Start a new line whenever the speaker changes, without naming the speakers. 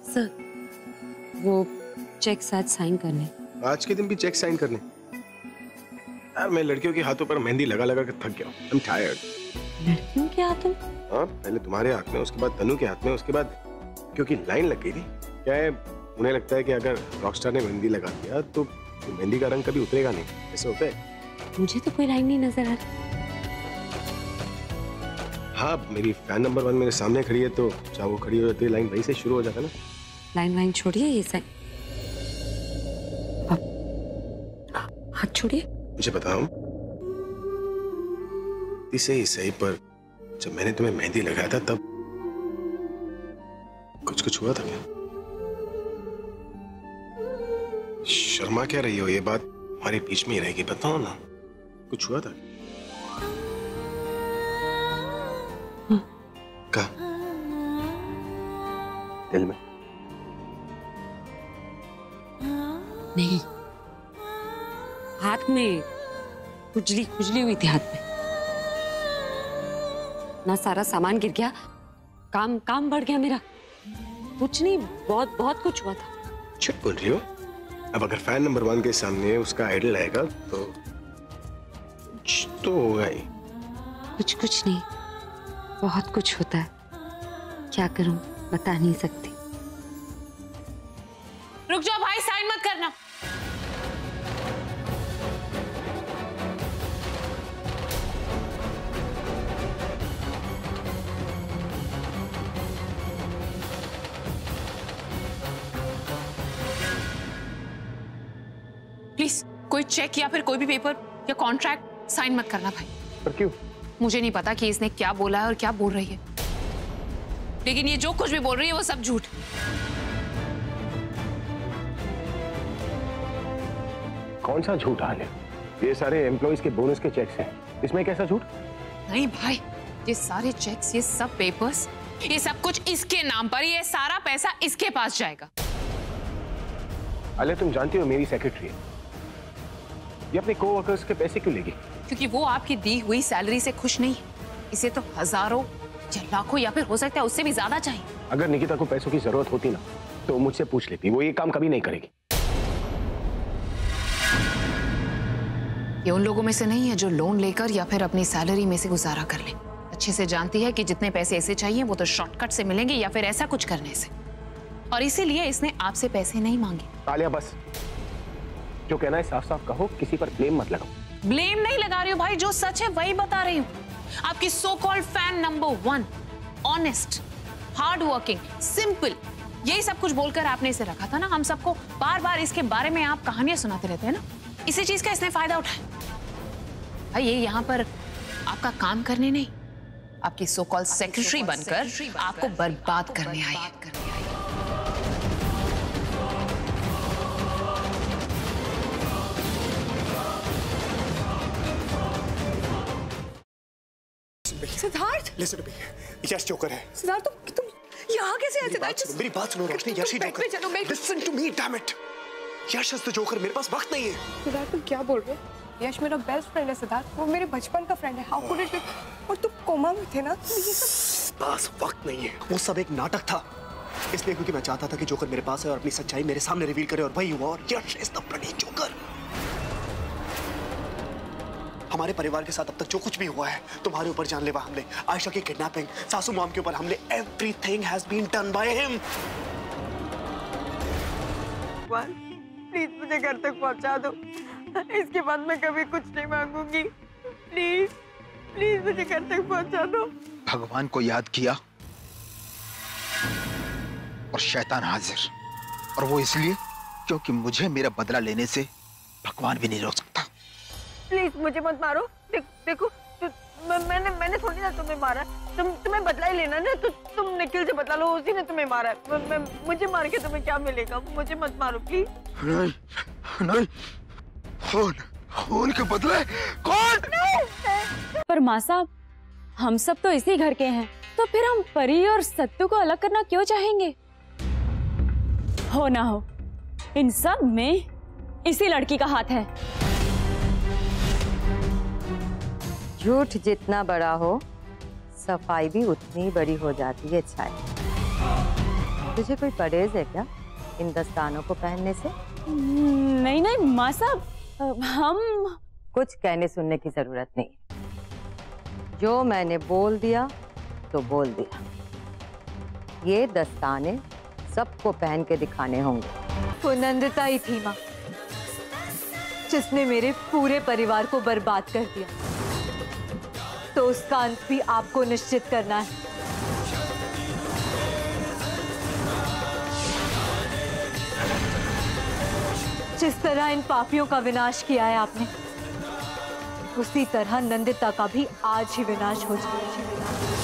Sir, वो check साथ sign करने।
आज के दिन भी चेक साइन करने? यार मैं लड़कियों के हाथों पर मेहंदी लगा लगा कर थक गया हूँ। I'm tired।
लड़कियों के हाथों?
हाँ, पहले तुम्हारे हाथ में, उसके बाद तनु के हाथ में, उसके बाद क्योंकि लाइन लग गई थी। क्या है, उन्हें लगता है कि अगर रॉकस्टार ने मेहंदी लगा दिया तो मेहंदी का रंग कभी उतरेगा नहीं। ऐसे होता है?
मुझे तो कोई लाइन नहीं नजर आ रही।
हाँ, मेरी फैन नंबर 1 मेरे सामने खड़ी है, तो चाहे वो खड़ी हो जाती है, लाइन वहीं से शुरू हो जाता है ना।
लाइन वाइन छोड़िए, ये साइन। हाथ छोड़िए।
मुझे बताओ, इसे ही सही, पर जब मैंने तुम्हें मेहंदी लगाया था तब कुछ हुआ था क्या? शर्मा क्या रही हो? ये बात हमारे बीच में ही रहेगी, बताओ ना। कुछ हुआ था? कहा? दिल में?
नहीं, हाथ में खुजली हुई थी हाथ में। ना सारा सामान गिर गया, काम बढ़ गया मेरा। कुछ नहीं, बहुत कुछ हुआ था।
झूठ बोल रही हो? अब अगर फैन नंबर 1 के सामने उसका आइडल आएगा तो कुछ तो होगा ही।
कुछ नहीं, बहुत कुछ होता है। क्या करूं, बता नहीं सकती।
रुक जाओ भाई, साइन मत करना। प्लीज कोई चेक या फिर कोई भी पेपर या कॉन्ट्रैक्ट साइन मत करना भाई।
पर क्यों?
मुझे नहीं पता कि इसने क्या बोला है और क्या बोल रही है, लेकिन ये जो कुछ भी बोल रही है वो सब झूठ।
कौन सा झूठ हाल है? ये सारे एम्प्लॉइज के बोनस के चेक्स हैं, इसमें कैसा झूठ?
नहीं भाई, ये सारे चेक्स, ये सब पेपर्स, ये सब कुछ इसके नाम पर, ये सारा पैसा इसके पास जाएगा।
अले, तुम जानती हो मेरी सेक्रेटरी है, ये अपने कोवर्कर्स के पैसे क्यों लेगी?
क्योंकि वो आपकी दी हुई सैलरी से खुश नहीं है। इसे तो हजारों या लाखों या फिर हो सकता है उससे भी ज्यादा चाहिए।
अगर निकिता को पैसों की जरूरत होती ना तो वो मुझसे पूछ लेती, वो ये काम कभी नहीं करेगी।
ये उन लोगों में से नहीं है जो लोन लेकर या फिर अपनी सैलरी में से गुजारा कर ले। अच्छे से जानती है कि जितने पैसे इसे चाहिए वो तो शॉर्टकट से मिलेंगे या फिर ऐसा कुछ करने से, और इसीलिए इसने आपसे पैसे नहीं मांगे।
तालिया, बस जो कहना है साफ साफ कहो, किसी पर ब्लेम मत लगाओ।
ब्लेम नहीं लगा रही हूँ भाई, जो सच है वही बता रही हूँ। आपकी so called fan number 1, honest, hard working, simple, यही सब कुछ बोलकर आपने इसे रखा था ना। हम सबको बार बार इसके बारे में आप कहानियां सुनाते रहते हैं ना, इसी चीज का इसने फायदा उठाया। भाई ये यहाँ पर आपका काम करने नहीं, आपकी सो कॉल्ड सेक्रेटरी बनकर आपको बर्बाद करने आई है।
Siddharth,
Listen to me. Yash joker है।
सिद्धार्थ तुम यहाँ कैसे आए? सिद्धार्थ
मेरी बात सुनो रोशनी, यश ही जोकर।
चलो मैं
Listen to me, damn it. Yash is the joker, मेरे पास वक्त नहीं है।
सिद्धार्थ तुम क्या बोल रहे हो? यश मेरा बेस्ट फ्रेंड है सिद्धार्थ, वो मेरे बचपन का फ्रेंड है। How could it be? और तुम कोमा में थे ना, तो ये सब
पास वक्त नहीं है। वो सब एक नाटक था, इसलिए क्योंकि मैं चाहता था कि जोकर मेरे पास है और अपनी सच्चाई मेरे सामने रिवील करे, और वही हुआ। और यश इज द ब्लडी जोकर। हमारे परिवार के साथ अब तक जो कुछ भी हुआ है, तुम्हारे ऊपर जानलेवा हमले, आयशा की किडनैपिंग, सासू मॉम के ऊपर हमले, everything has been done by him.
Please मुझे घर तक पहुंचा दो, इसके बाद मैं कभी कुछ नहीं मांगूंगी। प्लीज प्लीज मुझे घर तक पहुंचा दो।
भगवान को याद किया और शैतान हाजिर, और वो इसलिए क्योंकि मुझे मेरा बदला लेने से भगवान भी नहीं रोक सकता।
प्लीज मुझे मत मारो। देखो मैंने थोड़ी ना तुम्हें मारा, तुम्हें बदला ही लेना ना, तो तुम निखिल से बदला लो, उसी ने तुम्हें मारा है। मुझे मार के तुम्हें क्या मिलेगा? मुझे मत मारो प्लीज।
नहीं, खून के बदले कौन?
पर माँ साहब, हम सब तो इसी घर के हैं, तो फिर हम परी और सत्तू को अलग करना क्यों चाहेंगे? हो ना हो, इन सब में इसी लड़की का हाथ है।
झूठ जितना बड़ा हो, सफाई भी उतनी बड़ी हो जाती है। छाया, तुझे कोई परहेज है क्या इन दस्तानों को पहनने से?
नहीं नहीं माँ साहब, हम
कुछ कहने सुनने की जरूरत नहीं। जो मैंने बोल दिया तो बोल दिया। ये दस्ताने सबको पहन के दिखाने होंगे।
वो नंदिता ही थी माँ, जिसने मेरे पूरे परिवार को बर्बाद कर दिया, तो उसका अंत भी आपको निश्चित करना है। जिस तरह इन पापियों का विनाश किया है आपने, उसी तरह नंदिता का भी आज ही विनाश हो जाएगा।